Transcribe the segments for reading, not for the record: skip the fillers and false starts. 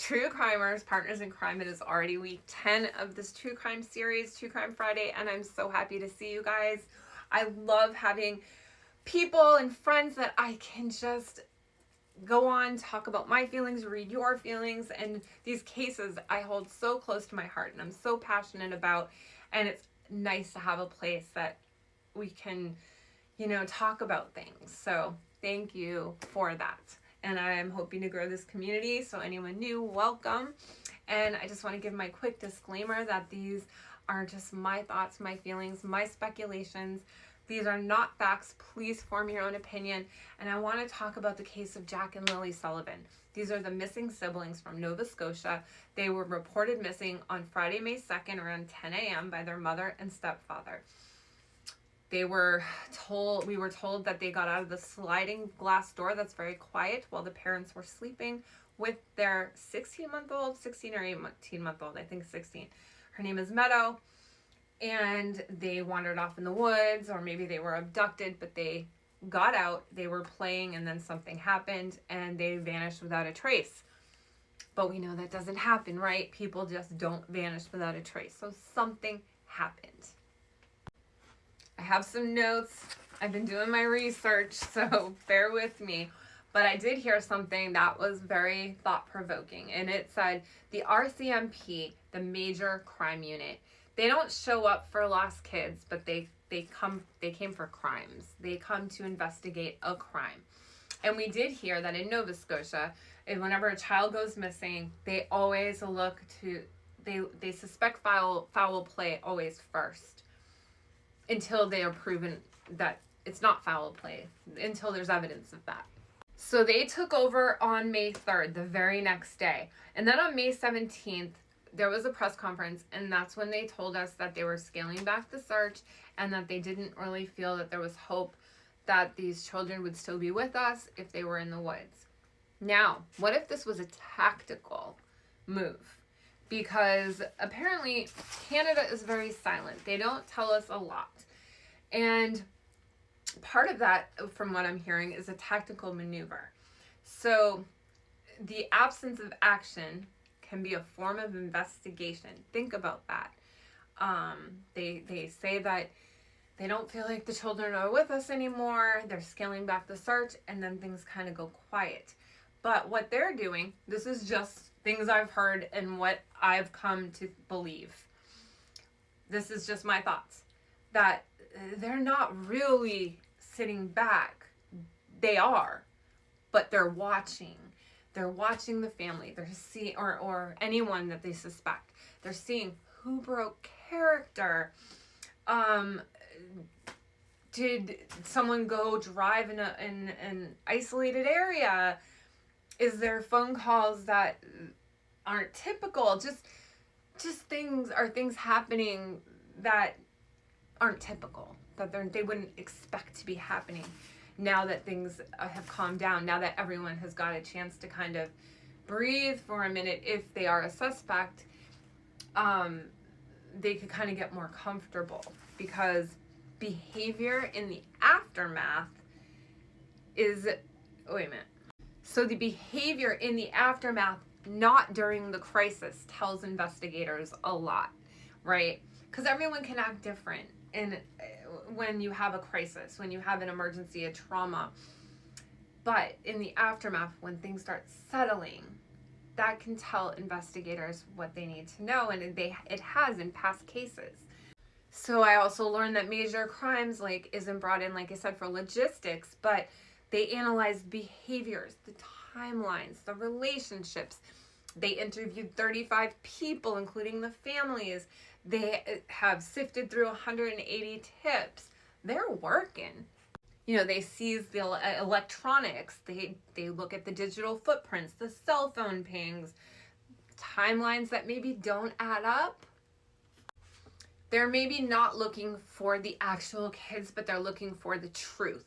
True Crimers, Partners in Crime. It is already week 10 of this True Crime series, True Crime Friday, and I'm so happy to see you guys. I love having people and friends that I can just go on, talk about my feelings, read your feelings, and these cases I hold so close to my heart and I'm so passionate about, and it's nice to have a place that we can, talk about things. So thank you for that. And I'm hoping to grow this community. So anyone new, welcome. And I just want to give my quick disclaimer that these are just my thoughts, my feelings, my speculations. These are not facts. Please form your own opinion. And I want to talk about the case of Jack and Lilly Sullivan. These are the missing siblings from Nova Scotia. They were reported missing on Friday, May 2nd around 10 a.m. by their mother and stepfather. We were told that they got out of the sliding glass door that's very quiet while the parents were sleeping with their 16 or 18-month-old, I think 16. Her name is Meadow, and they wandered off in the woods, or maybe they were abducted, but they got out, they were playing, and then something happened, and they vanished without a trace. But we know that doesn't happen, right? People just don't vanish without a trace. So something happened. I have some notes. I've been doing my research, so bear with me. But I did hear something that was very thought-provoking, and it said the RCMP, the Major Crime Unit, they don't show up for lost kids, but they came for crimes. They come to investigate a crime. And we did hear that in Nova Scotia, whenever a child goes missing, they always look to, they suspect foul play always first, until they are proven that it's not foul play, until there's evidence of that. So they took over on May 3rd, the very next day. And then on May 17th, there was a press conference, and that's when they told us that they were scaling back the search and that they didn't really feel that there was hope that these children would still be with us if they were in the woods. Now, what if this was a tactical move? Because apparently Canada is very silent. They don't tell us a lot. And part of that, from what I'm hearing, is a tactical maneuver. So the absence of action can be a form of investigation. Think about that. They say that they don't feel like the children are with us anymore. They're scaling back the search, and then things kind of go quiet. But what they're doing, this is just things I've heard and what I've come to believe. This is just my thoughts. That they're not really sitting back. They are, but they're watching. They're watching the family. They're seeing, or anyone that they suspect. They're seeing who broke character. Did someone go drive in an isolated area? Is there phone calls that aren't typical? Just things happening that aren't typical, that they wouldn't expect to be happening. Now that things have calmed down, now that everyone has got a chance to kind of breathe for a minute, if they are a suspect, they could kind of get more comfortable, because behavior in the aftermath is, So the behavior in the aftermath, not during the crisis, tells investigators a lot, right? Because everyone can act different when you have a crisis, when you have an emergency, a trauma. But in the aftermath, when things start settling, that can tell investigators what they need to know, and it has in past cases. So I also learned that major crimes isn't brought in, like I said, for logistics, but they analyze behaviors, the timelines, the relationships. They interviewed 35 people, including the families. They have sifted through 180 tips. They're working. They seize the electronics. They look at the digital footprints, the cell phone pings, timelines that maybe don't add up. They're maybe not looking for the actual kids, but they're looking for the truth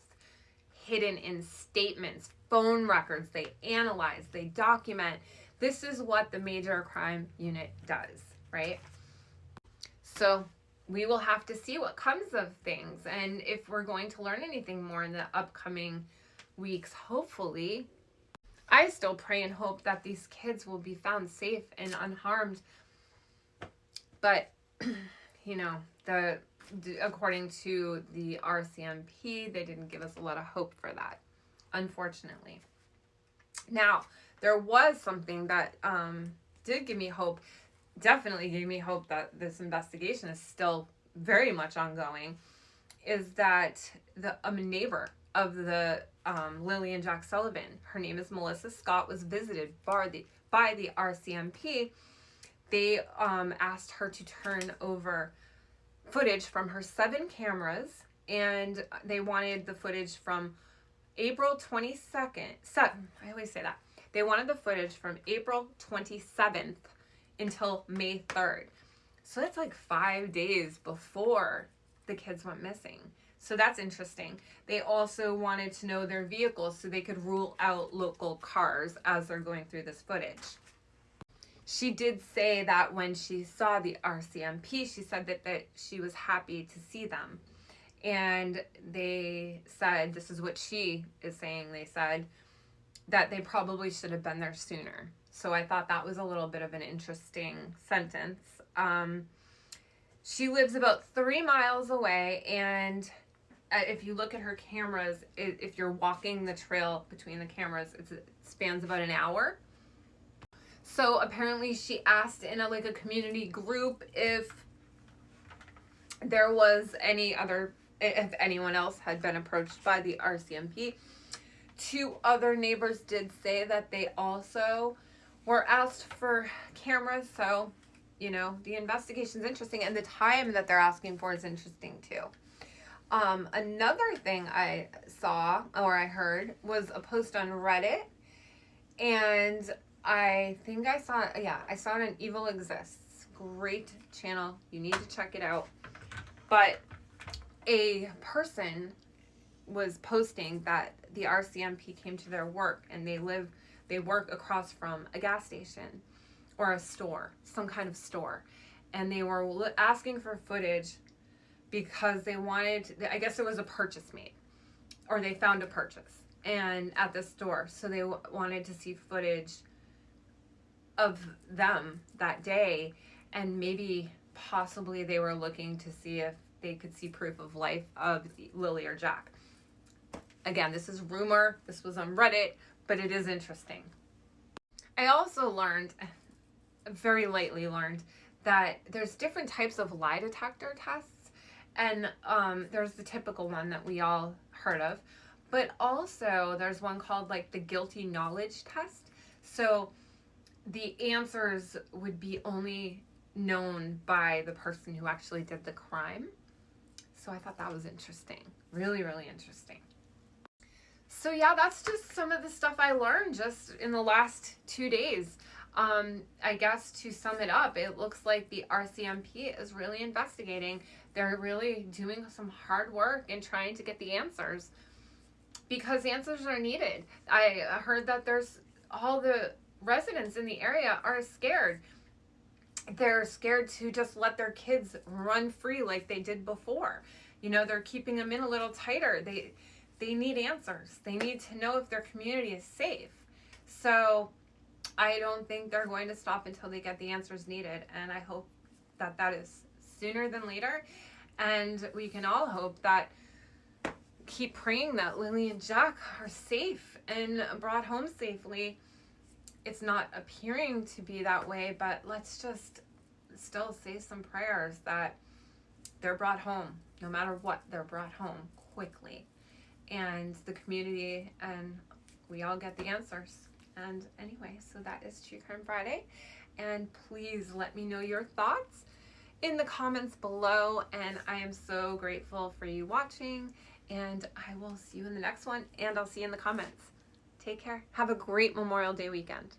hidden in statements, phone records. They analyze, they document. This is what the Major Crime Unit does, right? So we will have to see what comes of things, and if we're going to learn anything more in the upcoming weeks, hopefully. I still pray and hope that these kids will be found safe and unharmed. But, you know, according to the RCMP, they didn't give us a lot of hope for that, unfortunately. Now, there was something that did give me hope, definitely gave me hope that this investigation is still very much ongoing, is that a neighbor of the Lilly and Jack Sullivan, her name is Melissa Scott, was visited by the RCMP. They asked her to turn over footage from her 7 cameras, and they wanted the footage from April 22nd. I always say that. They wanted the footage from April 27th until May 3rd. So that's like 5 days before the kids went missing. So that's interesting. They also wanted to know their vehicles so they could rule out local cars as they're going through this footage. She did say that when she saw the RCMP, she said that she was happy to see them. And they said, this is what she is saying, they said that they probably should have been there sooner. So I thought that was a little bit of an interesting sentence. She lives about 3 miles away, and if you look at her cameras, if you're walking the trail between the cameras, it spans about an hour. So apparently she asked in a community group if there was if anyone else had been approached by the RCMP. 2 other neighbors did say that they also were asked for cameras. So, you know, the investigation's interesting, and the time that they're asking for is interesting too. Another thing I saw or I heard was a post on Reddit, and I think I saw it on Evil Exists. Great channel. You need to check it out. But a person was posting that the RCMP came to their work, and they work across from a gas station or a store, some kind of store. And they were asking for footage because they wanted, I guess it was a purchase made, or they found a purchase and at the store. So they wanted to see footage of them that day, and maybe possibly they were looking to see if they could see proof of life of Lilly or Jack. Again, this is rumor. This was on Reddit, but it is interesting. I also very lightly learned, that there's different types of lie detector tests, and there's the typical one that we all heard of, but also there's one called the guilty knowledge test. So the answers would be only known by the person who actually did the crime. So I thought that was interesting. Really, really interesting. So yeah, that's just some of the stuff I learned just in the last 2 days. I guess to sum it up, it looks like the RCMP is really investigating. They're really doing some hard work and trying to get the answers, because answers are needed. I heard that there's all the residents in the area are scared. They're scared to just let their kids run free like they did before. You know, they're keeping them in a little tighter. They need answers. They need to know if their community is safe. So I don't think they're going to stop until they get the answers needed. And I hope that that is sooner than later. And we can all hope that, keep praying that Lilly and Jack are safe and brought home safely. It's not appearing to be that way, but let's just still say some prayers that they're brought home. No matter what, they're brought home quickly. And the community and we all get the answers. And anyway, so that is True Crime Friday. And please let me know your thoughts in the comments below. And I am so grateful for you watching. And I will see you in the next one. And I'll see you in the comments. Take care. Have a great Memorial Day weekend.